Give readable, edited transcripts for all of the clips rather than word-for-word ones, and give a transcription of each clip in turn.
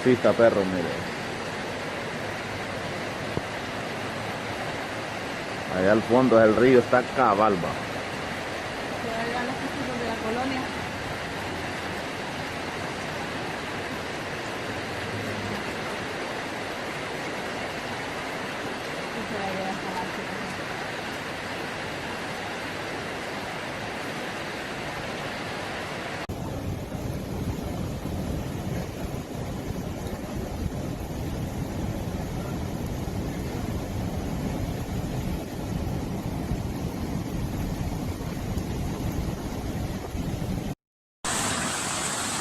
Sí, está perro, mire. Allá al fondo del río está Cabalba. Que allá los casinos de la colonia. Y se la lleva hasta la chica.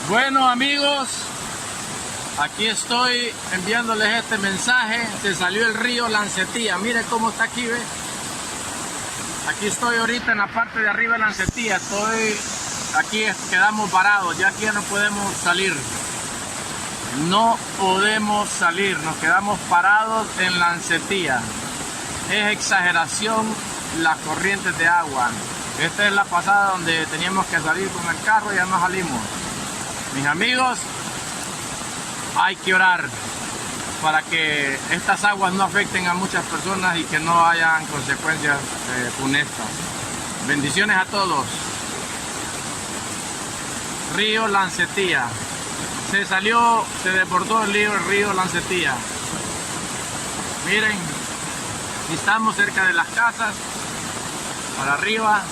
Bueno amigos, aquí estoy enviándoles este mensaje. Se salió el río Lancetía. Miren cómo está aquí, ¿ve? Aquí estoy ahorita en la parte de arriba de Lancetía. Aquí quedamos parados, ya aquí ya no podemos salir. No podemos salir, nos quedamos parados en Lancetía. Es exageración las corrientes de agua. Esta es la pasada donde teníamos que salir con el carro y ya no salimos. Mis amigos, hay que orar para que estas aguas no afecten a muchas personas y que no hayan consecuencias funestas. Bendiciones a todos. Río Lancetía. Se desbordó el río Lancetía. Miren, estamos cerca de las casas, para arriba.